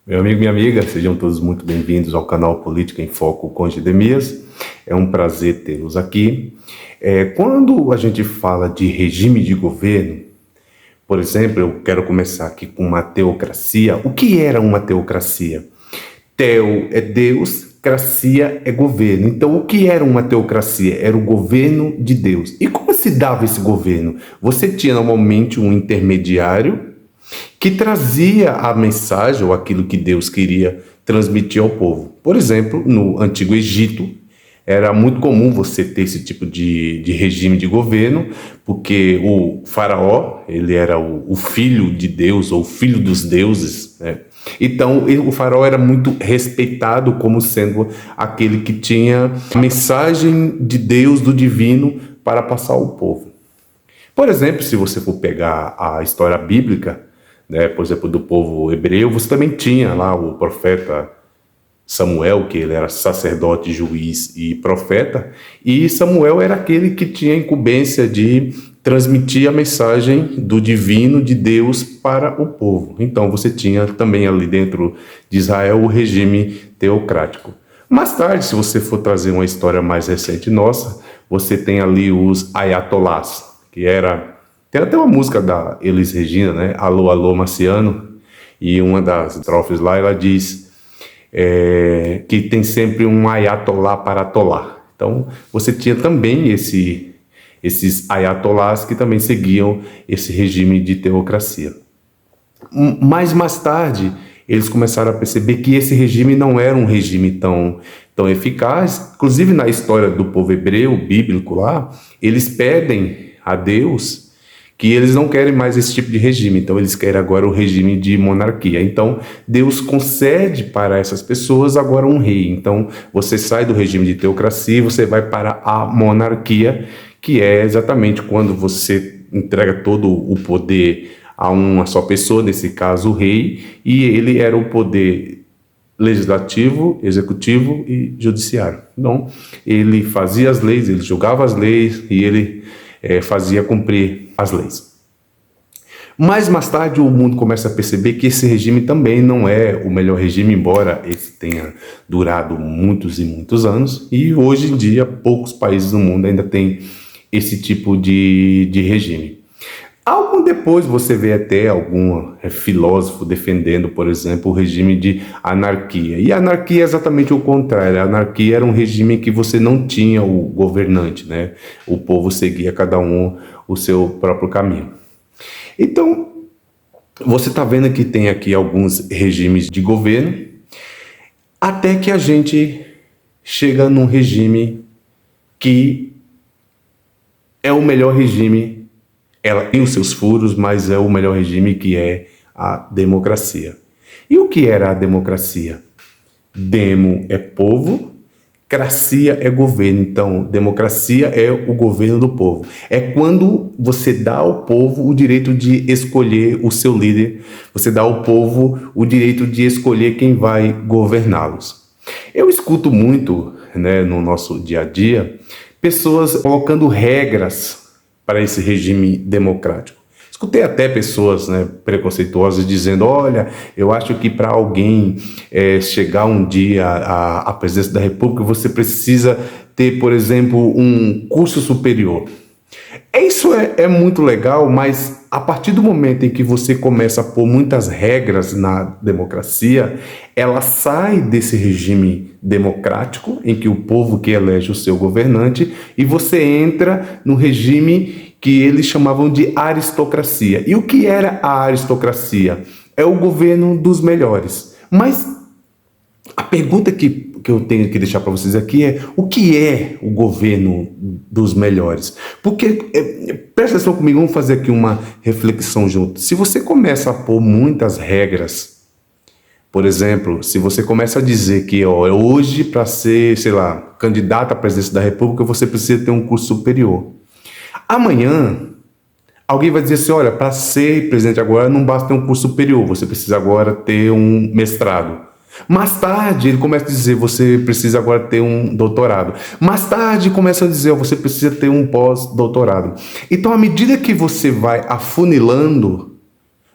Meu amigo, minha amiga, sejam todos muito bem-vindos ao canal Política em Foco com Gedemias. É um prazer tê-los aqui. Quando a gente fala de regime de governo, por exemplo, eu quero começar aqui com uma teocracia. O que era uma teocracia? Teo é Deus, cracia é governo. Então, o que era uma teocracia? Era o governo de Deus. E como se dava esse governo? Você tinha normalmente um intermediário que trazia a mensagem ou aquilo que Deus queria transmitir ao povo. Por exemplo, no Antigo Egito, era muito comum você ter esse tipo de regime de governo, porque o faraó, ele era o filho de Deus, ou filho dos deuses, né? Então, o faraó era muito respeitado como sendo aquele que tinha a mensagem de Deus, do divino, para passar ao povo. Por exemplo, se você for pegar a história bíblica, né, por exemplo, do povo hebreu, você também tinha lá o profeta Samuel, que ele era sacerdote, juiz e profeta, e Samuel era aquele que tinha a incumbência de transmitir a mensagem do divino, de Deus, para o povo. Então você tinha também ali dentro de Israel o regime teocrático. Mais tarde, se você for trazer uma história mais recente nossa, você tem ali os ayatolás, que era... Tem até uma música da Elis Regina, né? Alô, alô, Marciano. E uma das estrofes lá, ela diz que tem sempre um ayatolá para atolar. Então, você tinha também esses ayatolás que também seguiam esse regime de teocracia. Mas mais tarde, eles começaram a perceber que esse regime não era um regime tão eficaz. Inclusive, na história do povo hebreu, bíblico lá, eles pedem a Deus que eles não querem mais esse tipo de regime, então eles querem agora o regime de monarquia. Então Deus concede para essas pessoas agora um rei. Então você sai do regime de teocracia e você vai para a monarquia, que é exatamente quando você entrega todo o poder a uma só pessoa, nesse caso o rei, e ele era o poder legislativo, executivo e judiciário. Então ele fazia as leis, ele julgava as leis e ele fazia cumprir as leis. Mas mais tarde o mundo começa a perceber que esse regime também não é o melhor regime, embora esse tenha durado muitos e muitos anos, e hoje em dia poucos países no mundo ainda têm esse tipo de regime. Algo depois você vê até algum filósofo defendendo, por exemplo, o regime de anarquia. E a anarquia é exatamente o contrário. A anarquia era um regime que você não tinha o governante, né? O povo seguia cada um o seu próprio caminho. Então, você está vendo que tem aqui alguns regimes de governo, até que a gente chega num regime que é o melhor regime. Ela tem os seus furos, mas é o melhor regime, que é a democracia. E o que era a democracia? Demo é povo, cracia é governo. Então, democracia é o governo do povo. É quando você dá ao povo o direito de escolher o seu líder, você dá ao povo o direito de escolher quem vai governá-los. Eu escuto muito, né, no nosso dia a dia, pessoas colocando regras para esse regime democrático. Escutei até pessoas, né, preconceituosas dizendo: olha, eu acho que para alguém chegar um dia à presidência da República, você precisa ter, por exemplo, um curso superior. Isso é muito legal, mas a partir do momento em que você começa a pôr muitas regras na democracia, ela sai desse regime democrático, em que o povo que elege o seu governante, e você entra no regime que eles chamavam de aristocracia. E o que era a aristocracia? É o governo dos melhores. Mas a pergunta que eu tenho que deixar para vocês aqui é: o que é o governo dos melhores? Porque, presta atenção comigo, vamos fazer aqui uma reflexão junto. Se você começa a pôr muitas regras, por exemplo, se você começa a dizer que hoje, para ser, sei lá, candidato à presidência da República, você precisa ter um curso superior. Amanhã, alguém vai dizer assim: olha, para ser presidente agora não basta ter um curso superior, você precisa agora ter um mestrado. Mais tarde, ele começa a dizer: você precisa agora ter um doutorado. Mais tarde, começa a dizer: você precisa ter um pós-doutorado. Então, à medida que você vai afunilando,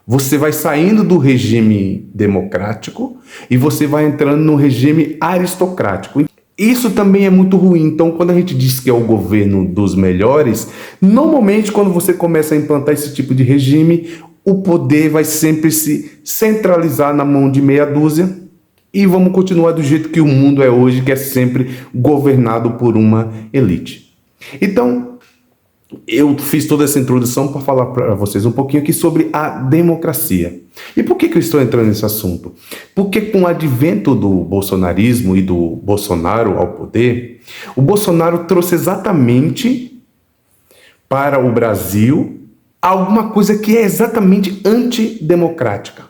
Você vai saindo do regime democrático e você vai entrando no regime aristocrático. Isso também é muito ruim. Então, quando a gente diz que é o governo dos melhores, normalmente quando você começa a implantar esse tipo de regime, o poder vai sempre se centralizar na mão de meia dúzia e vamos continuar do jeito que o mundo é hoje, que é sempre governado por uma elite. Então, eu fiz toda essa introdução para falar para vocês um pouquinho aqui sobre a democracia. E por que eu estou entrando nesse assunto? Porque com o advento do bolsonarismo e do Bolsonaro ao poder, o Bolsonaro trouxe exatamente para o Brasil alguma coisa que é exatamente antidemocrática.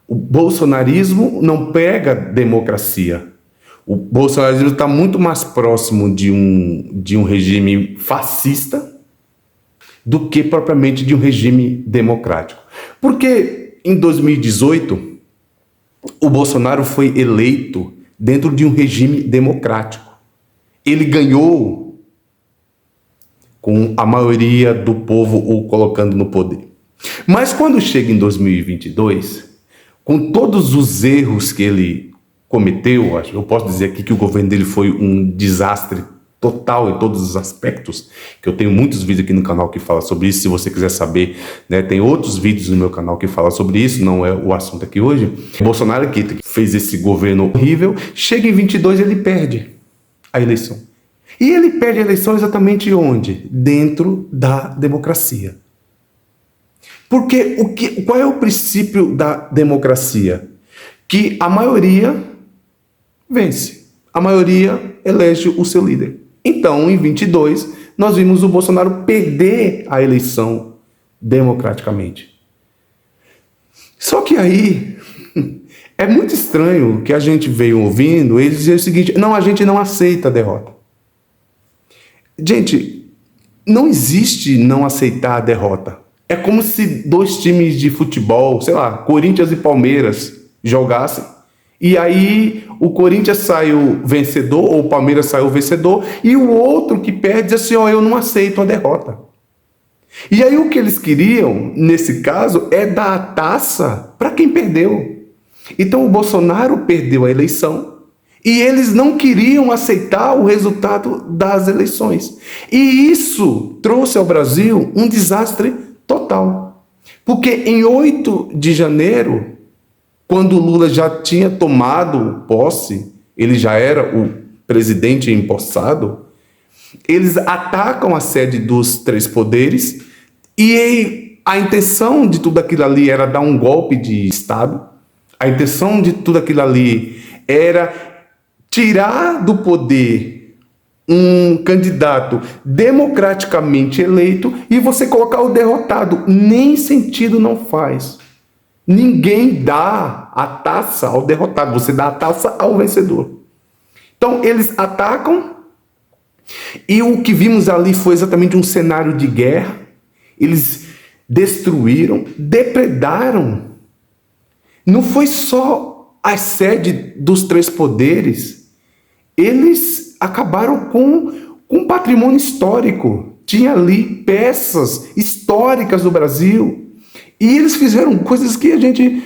O bolsonarismo não prega democracia. O bolsonarismo está muito mais próximo de um regime fascista do que propriamente de um regime democrático. Porque em 2018, o Bolsonaro foi eleito dentro de um regime democrático. Ele ganhou com a maioria do povo o colocando no poder. Mas quando chega em 2022, com todos os erros que ele cometeu, eu posso dizer aqui que o governo dele foi um desastre total em todos os aspectos, que eu tenho muitos vídeos aqui no canal que falam sobre isso, se você quiser saber, né, tem outros vídeos no meu canal que falam sobre isso, não é o assunto aqui hoje. O Bolsonaro que fez esse governo horrível, chega em 22 e ele perde a eleição. E ele perde a eleição exatamente onde? Dentro da democracia. Porque qual é o princípio da democracia? Que a maioria vence. A maioria elege o seu líder. Então, em 22, nós vimos o Bolsonaro perder a eleição democraticamente. Só que aí, é muito estranho que a gente veio ouvindo eles dizer o seguinte: não, a gente não aceita a derrota. Gente, não existe não aceitar a derrota. É como se dois times de futebol, sei lá, Corinthians e Palmeiras, jogassem. E aí o Corinthians saiu vencedor, ou o Palmeiras saiu vencedor, e o outro que perde diz assim: ó, eu não aceito a derrota. E aí o que eles queriam, nesse caso, é dar a taça para quem perdeu. Então o Bolsonaro perdeu a eleição e eles não queriam aceitar o resultado das eleições. E isso trouxe ao Brasil um desastre total. Porque em 8 de janeiro, quando o Lula já tinha tomado posse, ele já era o presidente empossado, eles atacam a sede dos 3 poderes e a intenção de tudo aquilo ali era dar um golpe de Estado. A intenção de tudo aquilo ali era tirar do poder um candidato democraticamente eleito e você colocar o derrotado. Nem sentido não faz. Ninguém dá a taça ao derrotado, você dá a taça ao vencedor. Então eles atacam e o que vimos ali foi exatamente um cenário de guerra. Eles destruíram, depredaram. Não foi só a sede dos 3 poderes. Eles acabaram com um patrimônio histórico. Tinha ali peças históricas do Brasil. E eles fizeram coisas que a gente,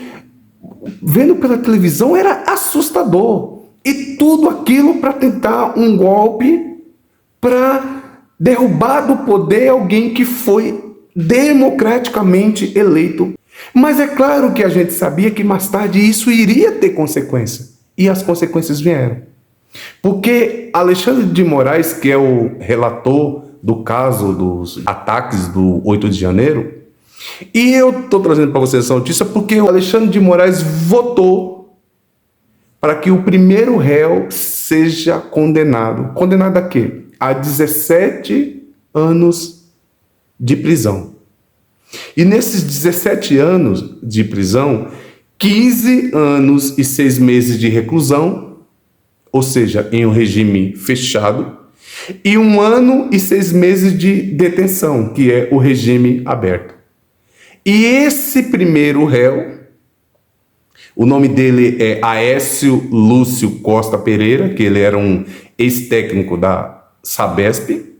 vendo pela televisão, era assustador. E tudo aquilo para tentar um golpe, para derrubar do poder alguém que foi democraticamente eleito. Mas é claro que a gente sabia que mais tarde isso iria ter consequência. E as consequências vieram. Porque Alexandre de Moraes, que é o relator do caso dos ataques do 8 de janeiro, e eu estou trazendo para vocês essa notícia porque o Alexandre de Moraes votou para que o primeiro réu seja condenado. Condenado a quê? A 17 anos de prisão. E nesses 17 anos de prisão, 15 anos e 6 meses de reclusão, ou seja, em um regime fechado, e 1 ano e 6 meses de detenção, que é o regime aberto. E esse primeiro réu, o nome dele é Aécio Lúcio Costa Pereira, que ele era um ex-técnico da Sabesp.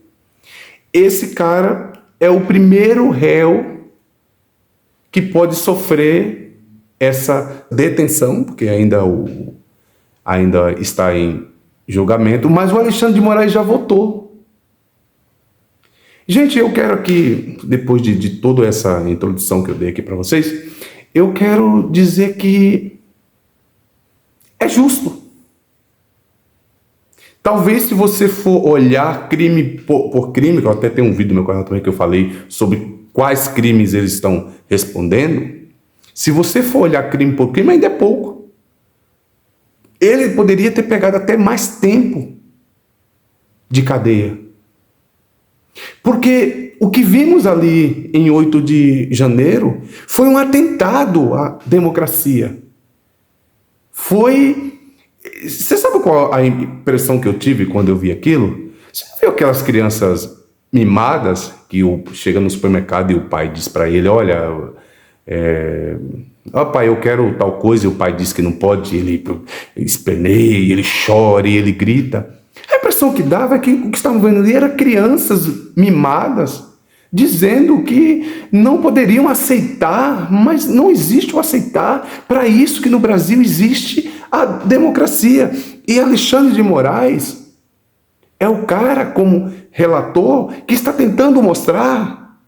Esse cara é o primeiro réu que pode sofrer essa detenção, porque ainda está em julgamento, mas o Alexandre de Moraes já votou. Gente, eu quero aqui, depois de toda essa introdução que eu dei aqui para vocês, eu quero dizer que é justo. Talvez se você for olhar crime por crime, que eu até tenho um vídeo no meu canal também que eu falei sobre quais crimes eles estão respondendo, se você for olhar crime por crime, ainda é pouco. Ele poderia ter pegado até mais tempo de cadeia. Porque o que vimos ali em 8 de janeiro foi um atentado à democracia. Você sabe qual a impressão que eu tive quando eu vi aquilo? Você viu aquelas crianças mimadas que chega no supermercado e o pai diz para ele, olha, pai, eu quero tal coisa, e o pai diz que não pode, ele esperneia, ele chora e ele grita. A impressão que dava é que o que estavam vendo ali eram crianças mimadas, dizendo que não poderiam aceitar, mas não existe o aceitar. Para isso que no Brasil existe a democracia. E Alexandre de Moraes é o cara, como relator, que está tentando mostrar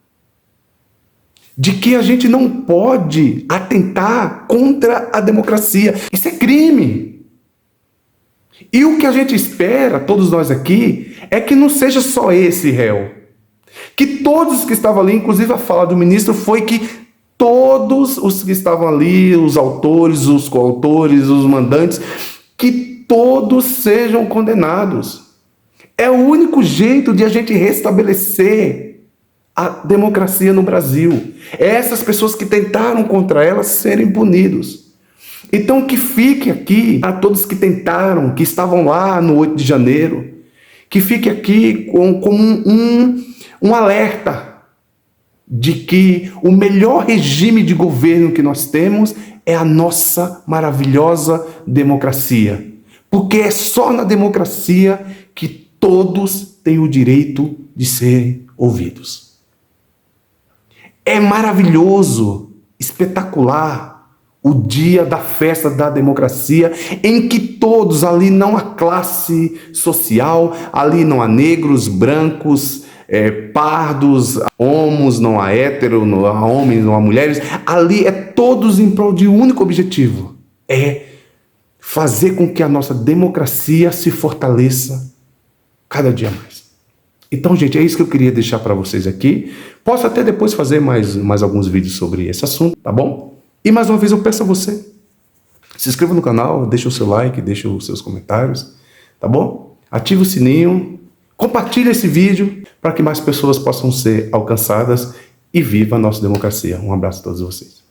de que a gente não pode atentar contra a democracia. Isso é crime. E o que a gente espera, todos nós aqui, é que não seja só esse réu. Que todos os que estavam ali, inclusive a fala do ministro foi que todos os que estavam ali, os autores, os coautores, os mandantes, que todos sejam condenados. É o único jeito de a gente restabelecer a democracia no Brasil. É essas pessoas que tentaram contra ela serem punidos. Então que fique aqui a todos que tentaram, que estavam lá no 8 de janeiro, que fique aqui como um alerta de que o melhor regime de governo que nós temos é a nossa maravilhosa democracia. Porque é só na democracia que todos têm o direito de serem ouvidos. É maravilhoso, espetacular, o dia da festa da democracia, em que todos, ali não há classe social, ali não há negros, brancos, pardos, homos, não há hétero, não há homens, não há mulheres, ali é todos em prol de um único objetivo, é fazer com que a nossa democracia se fortaleça cada dia mais. Então, gente, é isso que eu queria deixar para vocês aqui. Posso até depois fazer mais alguns vídeos sobre esse assunto, tá bom? E mais uma vez eu peço a você, se inscreva no canal, deixa o seu like, deixa os seus comentários, tá bom? Ative o sininho, compartilhe esse vídeo para que mais pessoas possam ser alcançadas e viva a nossa democracia. Um abraço a todos vocês.